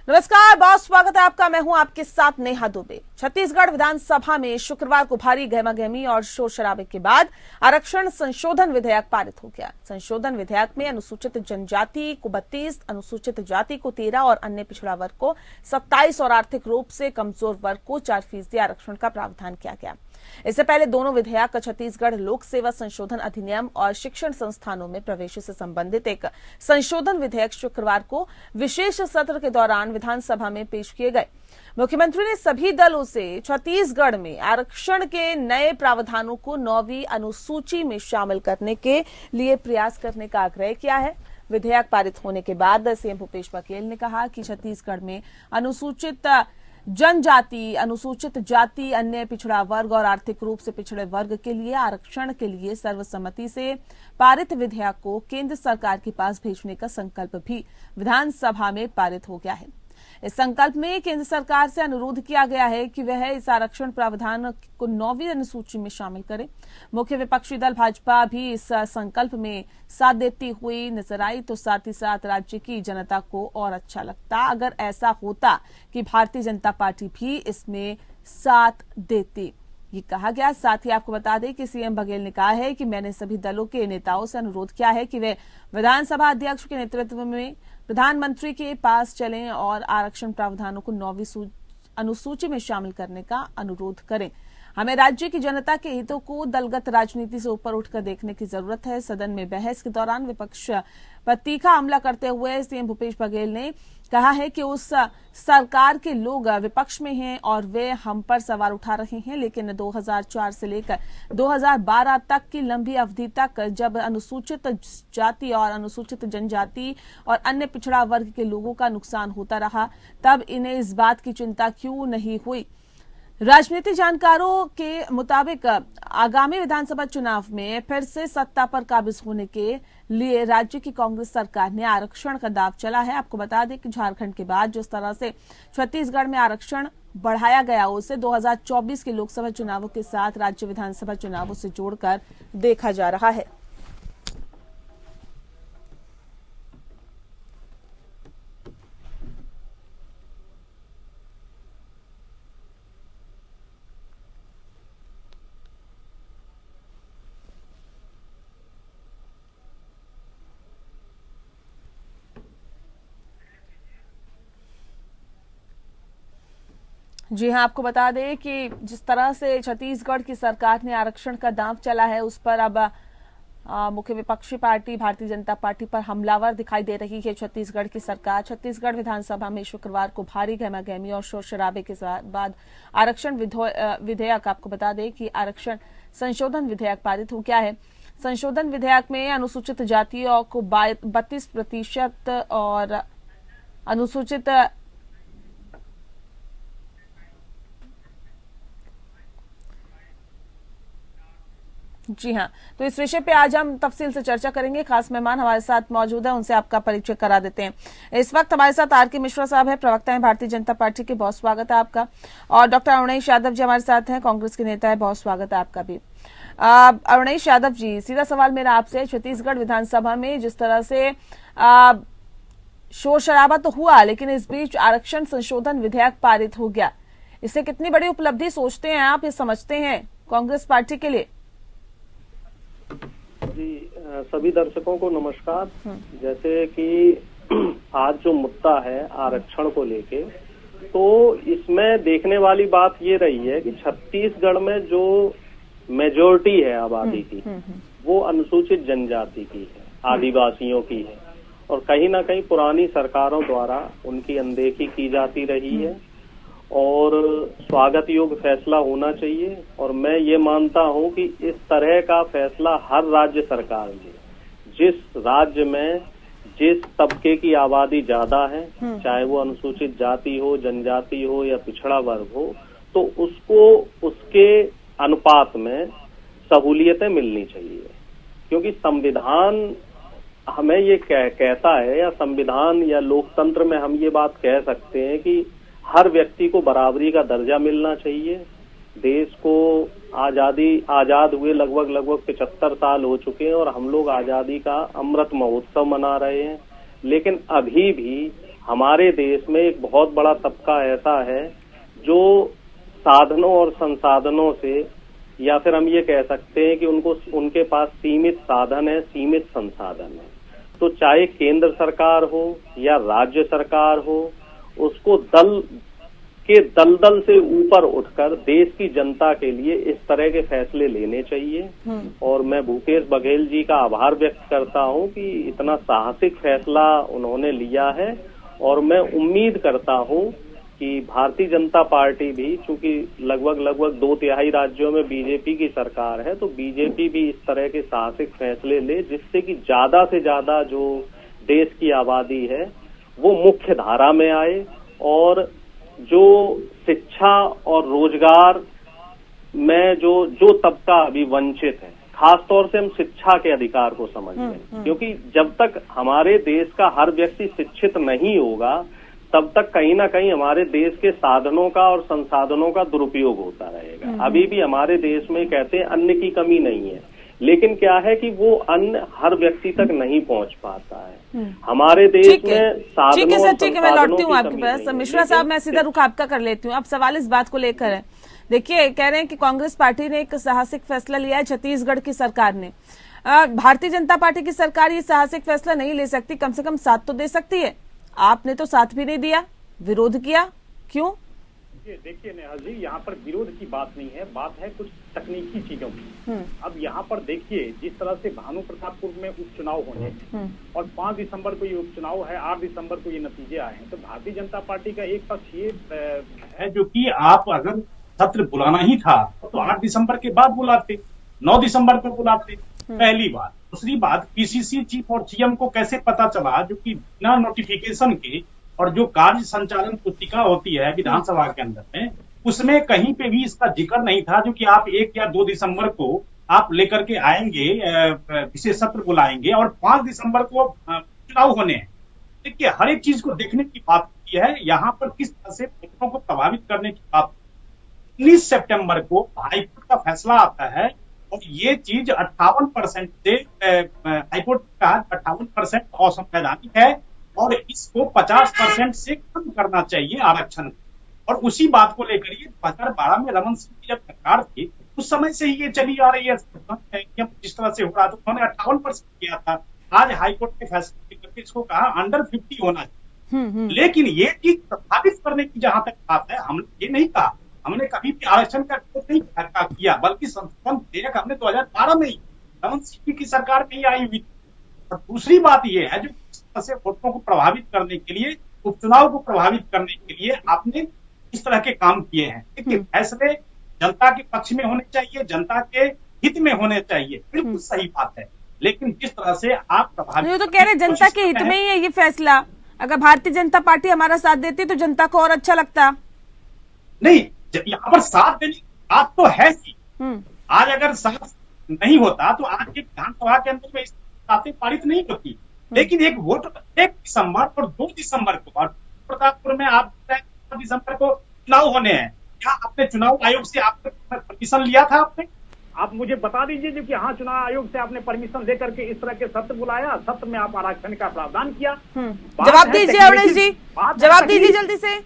नमस्कार, बहुत स्वागत है आपका। मैं हूं आपके साथ नेहा दुबे। छत्तीसगढ़ विधानसभा में शुक्रवार को भारी गहमागहमी और शोर शराबे के बाद आरक्षण संशोधन विधेयक पारित हो गया। संशोधन विधेयक में अनुसूचित जनजाति को 32, अनुसूचित जाति को 13 और अन्य पिछड़ा वर्ग को 27 और आर्थिक रूप से कमजोर वर्ग को 4% आरक्षण का प्रावधान किया गया। इससे पहले दोनों विधेयक छत्तीसगढ़ लोक सेवा संशोधन अधिनियम और शिक्षण संस्थानों में प्रवेश से संबंधित एक संशोधन विधेयक शुक्रवार को विशेष सत्र के दौरान विधानसभा में पेश किए गए। मुख्यमंत्री ने सभी दलों से छत्तीसगढ़ में आरक्षण के नए प्रावधानों को 9वीं अनुसूची में शामिल करने के लिए प्रयास करने का आग्रह किया है। विधेयक पारित होने के बाद सीएम भूपेश बघेल ने कहा कि छत्तीसगढ़ में अनुसूचित जनजाति, अनुसूचित जाति, अन्य पिछड़ा वर्ग और आर्थिक रूप से पिछड़े वर्ग के लिए आरक्षण के लिए सर्वसम्मति से पारित विधेयक को केंद्र सरकार के पास भेजने का संकल्प भी विधानसभा में पारित हो गया है। इस संकल्प में केंद्र सरकार से अनुरोध किया गया है कि वह इस आरक्षण प्रावधान को 9वीं अनुसूची में शामिल करे। मुख्य विपक्षी दल भाजपा भी इस संकल्प में साथ देती हुई नजर आई, तो साथ ही साथ राज्य की जनता को और अच्छा लगता अगर ऐसा होता कि भारतीय जनता पार्टी भी इसमें साथ देती, ये कहा गया। साथ ही आपको बता दें कि सीएम बघेल ने कहा है कि मैंने सभी दलों के नेताओं से अनुरोध किया है कि वे विधानसभा अध्यक्ष के नेतृत्व में प्रधानमंत्री के पास चलें और आरक्षण प्रावधानों को 9वीं अनुसूची में शामिल करने का अनुरोध करें। हमें राज्य की जनता के हितों को दलगत राजनीति से ऊपर उठकर देखने की जरूरत है। सदन में बहस के दौरान विपक्ष पर तीखा हमला करते हुए सीएम भूपेश बघेल ने कहा है कि उस सरकार के लोग विपक्ष में हैं और वे हम पर सवाल उठा रहे हैं, लेकिन 2004 से लेकर 2012 तक की लंबी अवधि तक जब अनुसूचित जाति और अनुसूचित जनजाति और अन्य पिछड़ा वर्ग के लोगों का नुकसान होता रहा, तब इन्हें इस बात की चिंता क्यों नहीं हुई। राजनीतिक जानकारों के मुताबिक आगामी विधानसभा चुनाव में फिर से सत्ता पर काबिज होने के लिए राज्य की कांग्रेस सरकार ने आरक्षण का दांव चला है। आपको बता दें कि झारखंड के बाद जिस तरह से छत्तीसगढ़ में आरक्षण बढ़ाया गया, उसे 2024 के लोकसभा चुनावों के साथ राज्य विधानसभा चुनावों से जोड़कर देखा जा रहा है। जी हां, आपको बता दें कि जिस तरह से छत्तीसगढ़ की सरकार ने आरक्षण का दांव चला है, उस पर अब मुख्य विपक्षी पार्टी भारतीय जनता पार्टी पर हमलावर दिखाई दे रही है। छत्तीसगढ़ की सरकार छत्तीसगढ़ विधानसभा में शुक्रवार को भारी गहमागहमी और शोर शराबे के बाद आरक्षण विधेयक, आपको बता दें कि आरक्षण संशोधन विधेयक पारित हो गया है। संशोधन विधेयक में अनुसूचित जातियों को 32% और अनुसूचित जी हाँ, तो इस विषय पे आज हम तफसील से चर्चा करेंगे। खास मेहमान हमारे साथ मौजूद है, उनसे आपका परिचय करा देते हैं। इस वक्त हमारे साथ आर.के. मिश्रा साहब हैं, प्रवक्ता हैं भारतीय जनता पार्टी के, बहुत स्वागत है आपका। और डॉक्टर अरुणेश यादव जी हमारे साथ हैं, कांग्रेस के नेता है, बहुत स्वागत है आपका भी। अरुणेश यादव जी, सीधा सवाल मेरा आपसे, छत्तीसगढ़ विधानसभा में जिस तरह से शोर शराबा तो हुआ, लेकिन इस बीच आरक्षण संशोधन विधेयक पारित हो गया, इससे कितनी बड़ी उपलब्धि सोचते हैं आप, ये समझते हैं कांग्रेस पार्टी के लिए? जी, सभी दर्शकों को नमस्कार। जैसे कि आज जो मुद्दा है आरक्षण को लेके, तो इसमें देखने वाली बात ये रही है कि छत्तीसगढ़ में जो मेजोरिटी है आबादी की, वो अनुसूचित जनजाति की है, आदिवासियों की है, और कहीं ना कहीं पुरानी सरकारों द्वारा उनकी अनदेखी की जाती रही है और स्वागत योग्य फैसला होना चाहिए। और मैं ये मानता हूं कि इस तरह का फैसला हर राज्य सरकार ले, जिस राज्य में जिस तबके की आबादी ज्यादा है, चाहे वो अनुसूचित जाति हो, जनजाति हो या पिछड़ा वर्ग हो, तो उसको उसके अनुपात में सहूलियतें मिलनी चाहिए। क्योंकि संविधान हमें ये कहता है, या संविधान या लोकतंत्र में हम ये बात कह सकते हैं कि हर व्यक्ति को बराबरी का दर्जा मिलना चाहिए। देश को आजाद हुए लगभग 75 साल हो चुके हैं और हम लोग आजादी का अमृत महोत्सव मना रहे हैं, लेकिन अभी भी हमारे देश में एक बहुत बड़ा तबका ऐसा है जो साधनों और संसाधनों से, या फिर हम ये कह सकते हैं कि उनके पास सीमित साधन है, सीमित संसाधन है। तो चाहे केंद्र सरकार हो या राज्य सरकार हो, उसको दलदल से ऊपर उठकर देश की जनता के लिए इस तरह के फैसले लेने चाहिए। और मैं भूपेश बघेल जी का आभार व्यक्त करता हूं कि इतना साहसिक फैसला उन्होंने लिया है। और मैं उम्मीद करता हूं कि भारतीय जनता पार्टी भी, चूंकि लगभग 2/3 राज्यों में बीजेपी की सरकार है, तो बीजेपी भी इस तरह के साहसिक फैसले ले, जिससे कि ज्यादा से ज्यादा जो देश की आबादी है वो मुख्य धारा में आए, और जो शिक्षा और रोजगार में जो तबका अभी वंचित है, खासतौर से हम शिक्षा के अधिकार को समझें, क्योंकि जब तक हमारे देश का हर व्यक्ति शिक्षित नहीं होगा तब तक कहीं ना कहीं हमारे देश के साधनों का और संसाधनों का दुरुपयोग होता रहेगा। अभी भी हमारे देश में कहते हैं अन्न की कमी नहीं है, लेकिन क्या है कि वो अन्न हर व्यक्ति तक नहीं पहुंच पाता है। हमारे देश में साधनों, ठीक है सर, ठीक है, मैं लौटती हूँ आपके पास। मिश्रा साहब, मैं सीधा रुख आपका कर लेती हूँ। अब सवाल इस बात को लेकर है, देखिए, कह रहे हैं कि कांग्रेस पार्टी ने एक साहसिक फैसला लिया है, छत्तीसगढ़ की सरकार ने। भारतीय जनता पार्टी की सरकार ये साहसिक फैसला नहीं ले सकती, कम से कम साथ तो दे सकती है। आपने तो साथ भी नहीं दिया, विरोध किया, क्यों? देखिए नेहा जी, यहाँ पर विरोध की बात नहीं है, बात है कुछ तकनीकी चीजों की। अब यहाँ पर देखिए, जिस तरह से भानु प्रतापपुर में उपचुनाव होने और 5 दिसंबर को ये उपचुनाव है, 8 दिसंबर को ये नतीजे आए हैं, तो भारतीय जनता पार्टी का एक पक्ष ये है जो कि आप अगर सत्र बुलाना ही था तो 8 दिसंबर के बाद बुलाते, 9 दिसंबर को बुलाते, पहली बात। दूसरी बात, पीसीसी चीफ और सीएम को कैसे पता चला, जो कि बिना नोटिफिकेशन के, और जो कार्य संचालन पुस्तिका होती है विधानसभा के अंदर में, उसमें कहीं पे भी इसका जिक्र नहीं था, जो कि आप 1 या 2 दिसंबर को आप लेकर के आएंगे, विशेष सत्र बुलाएंगे और 5 दिसंबर को चुनाव होने हैं। देखिए, हर एक चीज को देखने की बात होती है। यहाँ पर किस तरह से वोटरों को प्रभावित करने की बात। 19 सितंबर को हाईकोर्ट का फैसला आता है और ये चीज 58% से हाईकोर्ट का 58% असंवैधानिक है और इसको 50% से कम करना चाहिए आरक्षण। और उसी बात को लेकर ये 2012 में रमन सिंह की जब सरकार थी, उस समय से ही ये चली आ रही है। जिस तरह से हो रहा था, उन्होंने 58% किया था। आज हाईकोर्ट के फैसले करके इसको कहा अंडर 50 होना चाहिए। लेकिन ये चीज प्रभावित करने की जहां तक बात है, हमने ये नहीं कहा, हमने कभी भी आरक्षण का विरोध नहीं किया, बल्कि संशोधन विधेयक हमने 2012 में ही रमन सिंह की सरकार में ही आई हुई। और दूसरी बात यह है, जो से वोटों को प्रभावित करने के लिए, उपचुनाव को प्रभावित करने के लिए आपने इस तरह के काम किए हैं। देखिए, फैसले जनता के पक्ष में होने चाहिए, जनता के हित में होने चाहिए, बिल्कुल सही बात है। लेकिन जिस तरह से आप प्रभावित, तो कह रहे जनता के हित में ही है ये फैसला। अगर भारतीय जनता पार्टी हमारा साथ देती तो जनता को और अच्छा लगता। नहीं, यहाँ पर साथ देने की बात तो है ही। आज अगर साथ नहीं होता तो आज के विधानसभा के अंदर में बातें पारित नहीं होती। लेकिन एक वोट 1 दिसंबर और 2 दिसंबर को, और प्रतापपुर में आप 4 दिसंबर को चुनाव होने हैं, क्या आपने चुनाव आयोग से आपने परमिशन लिया था? आपने, आप मुझे बता दीजिए जो कि हाँ, चुनाव आयोग से आपने परमिशन लेकर के इस तरह के सत्र बुलाया, सत्र में आप आरक्षण का प्रावधान किया। जवाब दीजिए अवनीश जी, जवाब दीजिए जल्दी से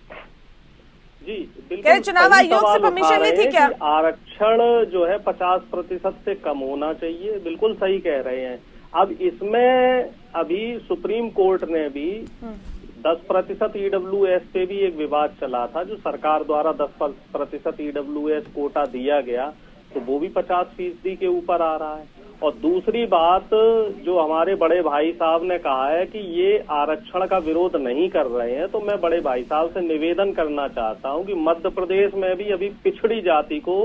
जी। बिल्कुल, चुनाव आयोग से परमिशन ली थी क्या? आरक्षण जो है 50% से कम होना चाहिए, बिल्कुल सही कह रहे हैं। अब इसमें अभी सुप्रीम कोर्ट ने भी 10% ईडब्ल्यूएस पे भी एक विवाद चला था, जो सरकार द्वारा 10% ईडब्ल्यूएस कोटा दिया गया, तो वो भी 50% के ऊपर आ रहा है। और दूसरी बात, जो हमारे बड़े भाई साहब ने कहा है कि ये आरक्षण का विरोध नहीं कर रहे हैं, तो मैं बड़े भाई साहब से निवेदन करना चाहता हूं कि मध्य प्रदेश में भी अभी पिछड़ी जाति को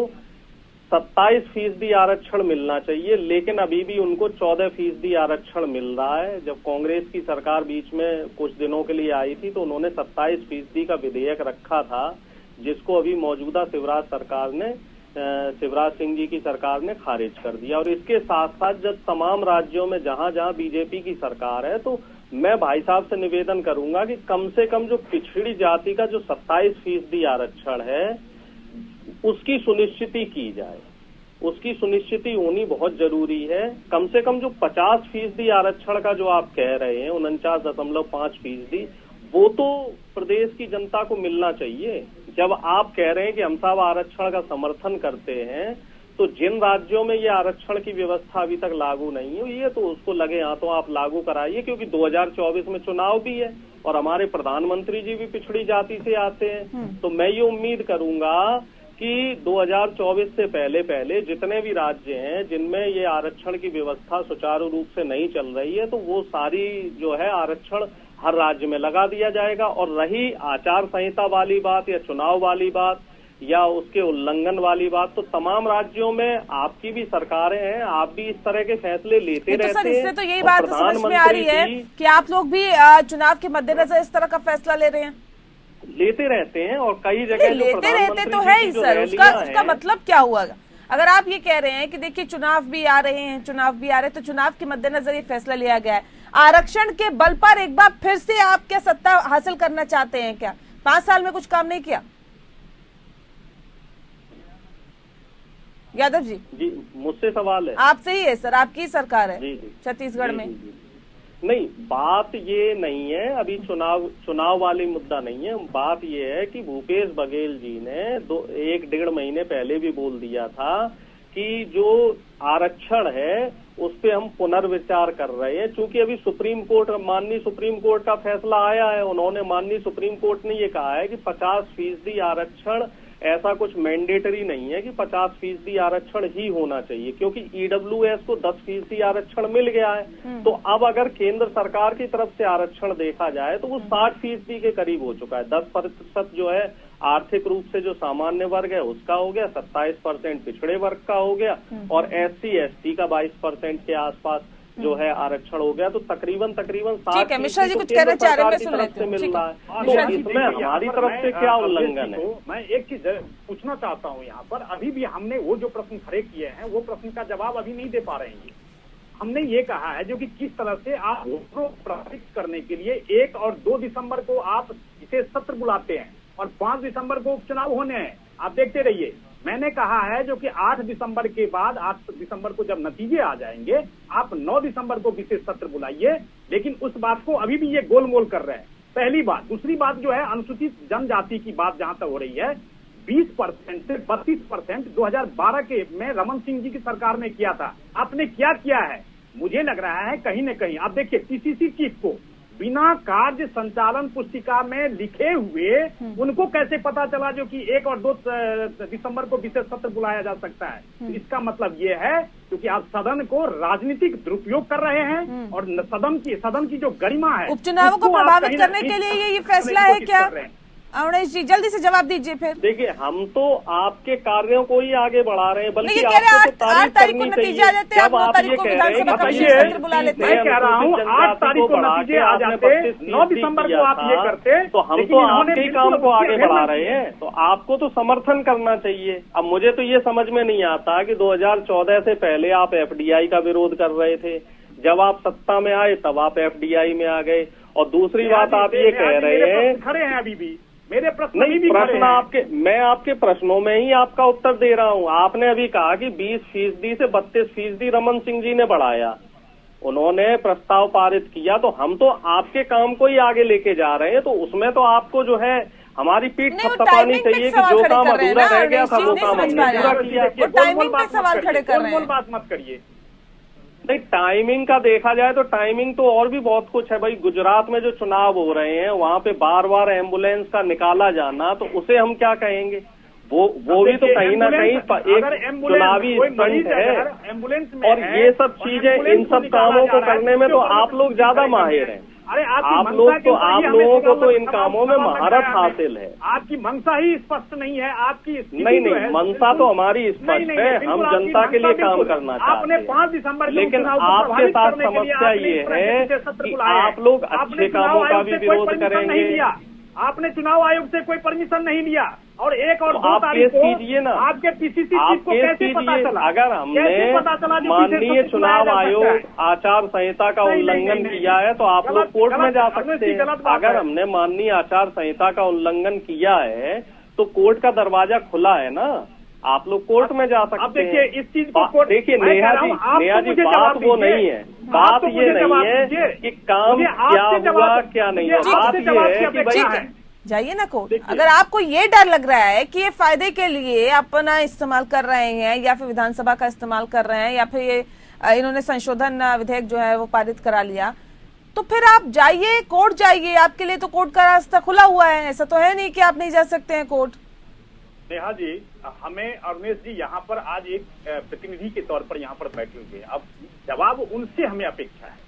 27% आरक्षण मिलना चाहिए, लेकिन अभी भी उनको 14% आरक्षण मिल रहा है। जब कांग्रेस की सरकार बीच में कुछ दिनों के लिए आई थी तो उन्होंने 27% का विधेयक रखा था, जिसको अभी मौजूदा शिवराज सिंह जी की सरकार ने खारिज कर दिया। और इसके साथ साथ जब तमाम राज्यों में जहां जहां बीजेपी की सरकार है, तो मैं भाई साहब से निवेदन करूंगा कि कम से कम जो पिछड़ी जाति का जो 27% आरक्षण है उसकी सुनिश्चिति की जाए। उसकी सुनिश्चिति होनी बहुत जरूरी है। कम से कम जो 50% आरक्षण का जो आप कह रहे हैं, 49.5%, वो तो प्रदेश की जनता को मिलना चाहिए। जब आप कह रहे हैं कि हम सब आरक्षण का समर्थन करते हैं, तो जिन राज्यों में ये आरक्षण की व्यवस्था अभी तक लागू नहीं है, ये तो उसको लगे हाथों आप लागू कराइए, क्योंकि 2024 में चुनाव भी है और हमारे प्रधानमंत्री जी भी पिछड़ी जाति से आते हैं। तो मैं ये उम्मीद करूंगा कि 2024 से पहले जितने भी राज्य हैं जिनमें ये आरक्षण की व्यवस्था सुचारू रूप से नहीं चल रही है, तो वो सारी जो है आरक्षण हर राज्य में लगा दिया जाएगा। और रही आचार संहिता वाली बात या चुनाव वाली बात या उसके उल्लंघन वाली बात, तो तमाम राज्यों में आपकी भी सरकारें हैं, आप भी इस तरह के फैसले लेते रहते हैं। तो सर, इससे तो यही बात समझ में आ रही है कि आप लोग भी चुनाव के मद्देनजर इस तरह का फैसला ले रहे हैं। लेते रहते हैं और कई जगह लेते रहते तो है ही सर, उसका मतलब क्या हुआ? अगर आप ये कह रहे हैं कि देखिए चुनाव भी आ रहे हैं, तो चुनाव के मद्देनजर ये फैसला लिया गया है, आरक्षण के बल पर एक बार फिर से आप क्या सत्ता हासिल करना चाहते हैं क्या? 5 साल में कुछ काम नहीं किया यादव जी? जी, मुझसे सवाल है। आपसे ही है सर, आपकी सरकार है जी, जी, छत्तीसगढ़ में। जी। नहीं, बात ये नहीं है, अभी चुनाव वाली मुद्दा नहीं है। बात ये है कि भूपेश बघेल जी ने 1-1.5 महीने पहले भी बोल दिया था कि जो आरक्षण है उस पे हम पुनर्विचार कर रहे हैं, क्योंकि अभी माननीय सुप्रीम कोर्ट का फैसला आया है। उन्होंने माननीय सुप्रीम कोर्ट ने ये कहा है कि 50% आरक्षण ऐसा कुछ मैंडेटरी नहीं है कि 50% आरक्षण ही होना चाहिए, क्योंकि ईडब्ल्यूएस को 10% आरक्षण मिल गया है। तो अब अगर केंद्र सरकार की तरफ से आरक्षण देखा जाए तो वो 60% के करीब हो चुका है। 10% जो है आर्थिक रूप से जो सामान्य वर्ग है उसका हो गया, 27% पिछड़े वर्ग का हो गया और SC/ST का 22% के आसपास जो है आरक्षण हो गया। तो तकरीबन 60 मिश्रा जी कुछ कहना चाह रहे हैं, मैं सुन लेती हूं। मिल रहा है, तो इसमें हमारी तरफ से क्या उल्लंघन है? मैं एक चीज पूछना चाहता हूं यहाँ पर। अभी भी हमने वो जो प्रश्न खड़े किए हैं वो प्रश्न का जवाब अभी नहीं दे पा रहे हैं। हमने ये कहा है जो कि किस तरह से आप वोटरों को प्रभावित करने के लिए 1 और 2 दिसंबर को आप विशेष सत्र बुलाते हैं और 5 दिसंबर को उपचुनाव होने हैं। आप देखते रहिए। मैंने कहा है जो कि 8 दिसंबर के बाद 8 दिसंबर को जब नतीजे आ जाएंगे, आप 9 दिसंबर को विशेष सत्र बुलाइए। लेकिन उस बात को अभी भी ये गोलमोल कर रहे हैं। पहली बात। दूसरी बात जो है अनुसूचित जनजाति की बात जहां तक हो रही है, 20% से 32% 2012 के में रमन सिंह जी की सरकार ने किया था। आपने क्या किया है? मुझे लग रहा है कहीं न कहीं आप देखिए PCC चीफ को बिना कार्य संचालन पुस्तिका में लिखे हुए उनको कैसे पता चला जो कि 1 और 2 दिसंबर को विशेष सत्र बुलाया जा सकता है? तो इसका मतलब ये है क्योंकि आप सदन को राजनीतिक दुरुपयोग कर रहे हैं और सदन की जो गरिमा है, उपचुनावों को प्रभावित करने के लिए ये फैसला है क्या? अवनीश जी जल्दी से जवाब दीजिए। फिर देखिए, हम तो आपके कार्यों को ही आगे बढ़ा रहे हैं, बल्कि 8 तारीख को नतीजे आ जाते हैं, आप 9 तारीख को विधानसभा का विशेष सत्र बुला लेते हैं। मैं कह रहा हूँ 8 तारीख को नतीजे आ जाते, 9 दिसंबर को आप ये करते, तो हम तो आपके ही काम को आगे बढ़ा रहे हैं, तो आपको तो समर्थन करना चाहिए। अब मुझे तो ये समझ में नहीं आता कि 2014 से पहले आप FDI का विरोध कर रहे थे, जब आप सत्ता में आए तब आप FDI में आ गए। और दूसरी बात आप ये कह रहे हैं, खड़े हैं अभी भी मेरे प्रश्न नहीं, प्रश्न मैं आपके प्रश्नों में ही आपका उत्तर दे रहा हूँ। आपने अभी कहा कि 20% से 32% रमन सिंह जी ने बढ़ाया, उन्होंने प्रस्ताव पारित किया, तो हम तो आपके काम को ही आगे लेके जा रहे हैं। तो उसमें तो आपको जो है हमारी पीठ थपथपानी चाहिए कि जो काम अधूरा रह गया था वो काम हमने पूरा किया। टाइमिंग पे सवाल खड़े कर रहे हैं, बात मत करिए। नहीं, टाइमिंग का देखा जाए तो टाइमिंग तो और भी बहुत कुछ है भाई। गुजरात में जो चुनाव हो रहे हैं वहां पे बार एम्बुलेंस का निकाला जाना, तो उसे हम क्या कहेंगे? वो भी तो कहीं ना कहीं एक चुनावी स्टंट है। एम्बुलेंस और ये सब चीजें, इन सब कामों को करने में तो आप लोग ज्यादा माहिर हैं। अरे आप लोगों को तो इन कामों में महारत हासिल है। आपकी मंशा ही स्पष्ट नहीं है। आपकी नहीं, मंशा तो हमारी स्पष्ट है, हम जनता के लिए काम करना चाहते हैं। आपने 5 दिसंबर लेकिन आपके साथ समस्या ये है कि आप लोग अच्छे कामों का भी विरोध करेंगे। आपने चुनाव आयोग से कोई परमिशन नहीं लिया और 1 और 2 आप तारीख को कीजिए ना, आपके PCC चीफ को कैसे पता चला? अगर हमने माननीय चुनाव आयोग आचार संहिता का उल्लंघन किया है तो आप लोग कोर्ट में जा सकते हैं। अगर हमने माननीय आचार संहिता का उल्लंघन किया है तो कोर्ट का दरवाजा खुला है ना। आप लोग कोर्ट में जा सकते हैं। अब देखिए इस चीज को कोर्ट, देखिए नेहा जी बात वो नहीं है, बात ये नहीं है कि काम क्या हुआ क्या नहीं है, बात ये है कि भाई जाइए ना कोर्ट। अगर आपको ये डर लग रहा है कि ये फायदे के लिए अपना इस्तेमाल कर रहे हैं या फिर विधानसभा का इस्तेमाल कर रहे हैं या फिर ये इन्होंने संशोधन विधेयक जो है वो पारित करा लिया, तो फिर आप जाइए, कोर्ट जाइए। आपके लिए तो कोर्ट का रास्ता खुला हुआ है, ऐसा तो है नहीं कि आप नहीं जा सकते हैं कोर्ट। नेहा जी, हमें अवनेश जी यहाँ पर आज एक प्रतिनिधि के तौर पर यहाँ पर बैठे हुए, अब जवाब उनसे हमें अपेक्षा है।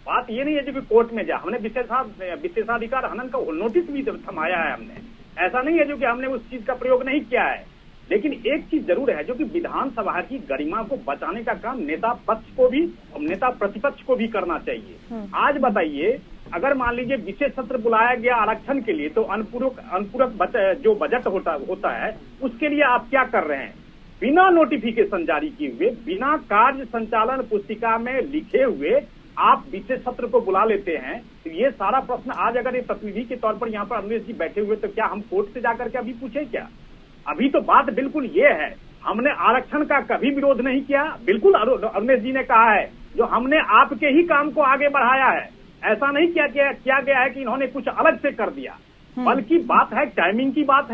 बात ये नहीं है जो कि कोर्ट में जा, हमने विशेषाधिकार हनन का नोटिस भी थमाया है हमने, ऐसा नहीं है जो कि हमने उस चीज का प्रयोग नहीं किया है। लेकिन एक चीज जरूर है जो कि विधानसभा की गरिमा को बचाने का काम नेता पक्ष को भी और नेता प्रतिपक्ष को भी करना चाहिए। आज बताइए, अगर मान लीजिए विशेष सत्र बुलाया गया आरक्षण के लिए, तो अनुपूरक जो बजट होता है उसके लिए आप क्या कर रहे हैं? बिना नोटिफिकेशन जारी किए हुए, बिना कार्य संचालन पुस्तिका में लिखे हुए आप विशेष सत्र को बुला लेते हैं। तो ये सारा प्रश्न आज अगर ये प्रतिनिधि के तौर पर यहाँ पर अवनेश जी बैठे हुए, तो क्या हम कोर्ट से जाकर के अभी पूछे क्या? अभी तो बात बिल्कुल ये है, हमने आरक्षण का कभी विरोध नहीं किया। बिल्कुल अवनेश जी ने कहा है, जो हमने आपके ही काम को आगे बढ़ाया है, ऐसा नहीं किया गया है कि इन्होंने कुछ अलग से कर दिया, बल्कि बात है टाइमिंग की, बात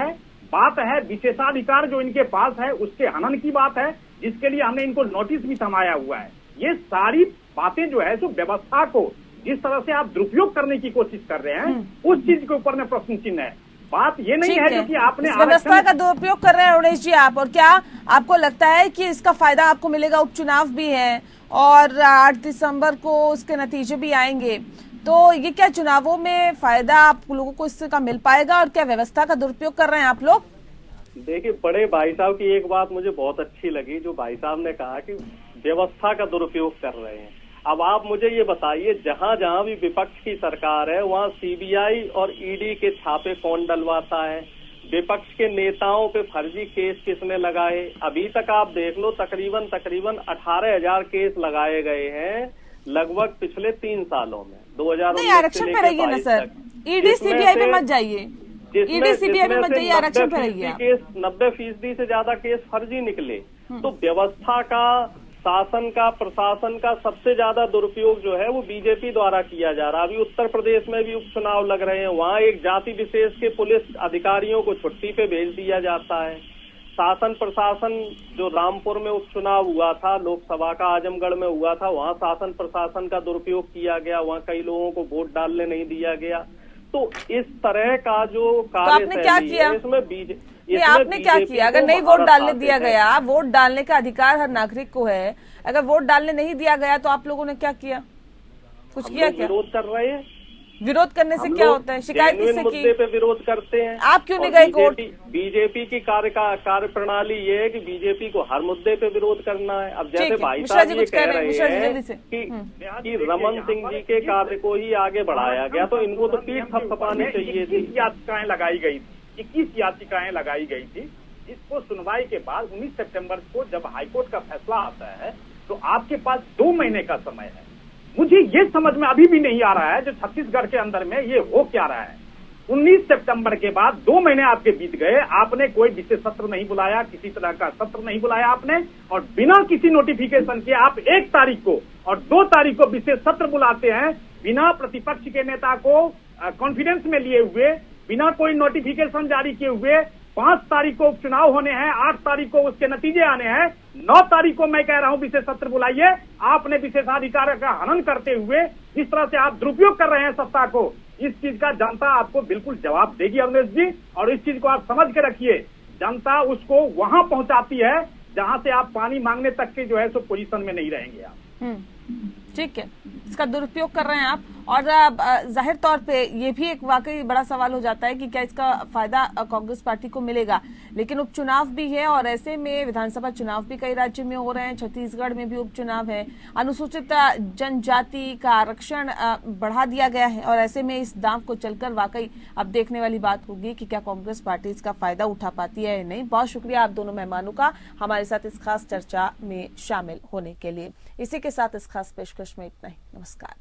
है विशेषाधिकार जो इनके पास है उसके हनन की बात है, जिसके लिए हमने इनको नोटिस भी थमाया हुआ है। ये सारी बातें जो है, जो व्यवस्था को जिस तरह से आप दुरुपयोग करने की कोशिश कर रहे हैं, उस चीज के ऊपर में प्रश्न चिन्ह है। बात ये नहीं है जो कि आपने व्यवस्था का दुरुपयोग कर रहे हैं अवनेश जी आप, और क्या आपको लगता है कि इसका फायदा आपको मिलेगा? उपचुनाव भी है और 8 दिसंबर को उसके नतीजे भी आएंगे, तो ये क्या चुनावों में फायदा आप लोगों को इससे का मिल पाएगा, और क्या व्यवस्था का दुरुपयोग कर रहे हैं आप लोग? देखिए, बड़े भाई साहब की एक बात मुझे बहुत अच्छी लगी, जो भाई साहब ने कहा कि व्यवस्था का दुरुपयोग कर रहे हैं। अब आप मुझे ये बताइए, जहां जहां भी विपक्ष की सरकार है वहां सीबीआई और ईडी के छापे कौन डलवाता है? विपक्ष के नेताओं पे फर्जी केस किसने लगाए? अभी तक आप देख लो, तकरीबन 18,000 केस लगाए गए हैं लगभग पिछले 3 सालों में, 2019 आरक्षण पे रहिए ना सर, ईडी सीबीआई पे मत जाइए, ईडी सीबीआई पे मत जाइए, आरक्षण पे रहिए। 90% से ज्यादा केस फर्जी निकले। तो व्यवस्था का, शासन का, प्रशासन का सबसे ज्यादा दुरुपयोग जो है वो बीजेपी द्वारा किया जा रहा है। अभी उत्तर प्रदेश में भी उपचुनाव लग रहे हैं, वहाँ एक जाति विशेष के पुलिस अधिकारियों को छुट्टी पे भेज दिया जाता है। शासन प्रशासन, जो रामपुर में उपचुनाव हुआ था, लोकसभा का आजमगढ़ में हुआ था, वहाँ शासन प्रशासन का दुरुपयोग किया गया, वहाँ कई लोगों को वोट डालने नहीं दिया गया। तो इस तरह का जो कार्यशैली है इसमें आपने क्या किया? अगर नहीं वोट डालने दिया गया, वोट डालने का अधिकार हर नागरिक को है, अगर वोट डालने नहीं दिया गया तो आप लोगों ने क्या किया? कुछ किया क्या? विरोध कर रहे हैं। विरोध करने से क्या होता है? शिकायत किससे की? मुद्दे पे विरोध करते हैं। आप क्यों नहीं गए कोर्ट? बीजेपी की कार्य प्रणाली ये है कि बीजेपी को हर मुद्दे पे विरोध करना है। अब जैसे भाई साहब ये कह रहे हैं कि रमन सिंह जी के कार्य को ही आगे बढ़ाया गया, तो इनको तो पीठ थपथपानी चाहिए थी। 21 याचिकाएं लगाई गई थी, 21 याचिकाएं लगाई गई थी। इसको सुनवाई के बाद 19 सितंबर को जब हाईकोर्ट का फैसला आता है, तो आपके पास 2 महीने का समय है। मुझे ये समझ में अभी भी नहीं आ रहा है जो छत्तीसगढ़ के अंदर में ये हो क्या रहा है। 19 सितंबर के बाद 2 महीने आपके बीत गए, आपने कोई विशेष सत्र नहीं बुलाया, किसी तरह का सत्र नहीं बुलाया आपने, और बिना किसी नोटिफिकेशन के आप 1 तारीख को और 2 तारीख को विशेष सत्र बुलाते हैं, बिना प्रतिपक्ष के नेता को कॉन्फिडेंस में लिए हुए, बिना कोई नोटिफिकेशन जारी किए हुए। 5 तारीख को उपचुनाव होने हैं, 8 तारीख को उसके नतीजे आने हैं, 9 तारीख को मैं कह रहा हूं विशेष सत्र बुलाइए। आपने विशेषाधिकार का हनन करते हुए जिस तरह से आप दुरुपयोग कर रहे हैं सत्ता को, इस चीज का जनता आपको बिल्कुल जवाब देगी अवनेश जी, और इस चीज को आप समझ के रखिए। जनता उसको वहां पहुंचाती है जहां से आप पानी मांगने तक के जो है सो पोजीशन में नहीं रहेंगे आप। ठीक है, इसका दुरुपयोग कर रहे हैं आप। और जाहिर तौर पे ये भी एक वाकई बड़ा सवाल हो जाता है कि क्या इसका फायदा कांग्रेस पार्टी को मिलेगा, लेकिन उपचुनाव भी है और ऐसे में विधानसभा चुनाव भी कई राज्यों में हो रहे हैं, छत्तीसगढ़ में भी उपचुनाव है, अनुसूचित जनजाति का आरक्षण बढ़ा दिया गया है, और ऐसे में इस दांव को चलकर वाकई अब देखने वाली बात होगी कि क्या कांग्रेस पार्टी इसका फायदा उठा पाती है या नहीं। बहुत शुक्रिया आप दोनों मेहमानों का हमारे साथ इस खास चर्चा में शामिल होने के लिए। इसी के साथ इस खास पेशकश में इतना ही। नमस्कार।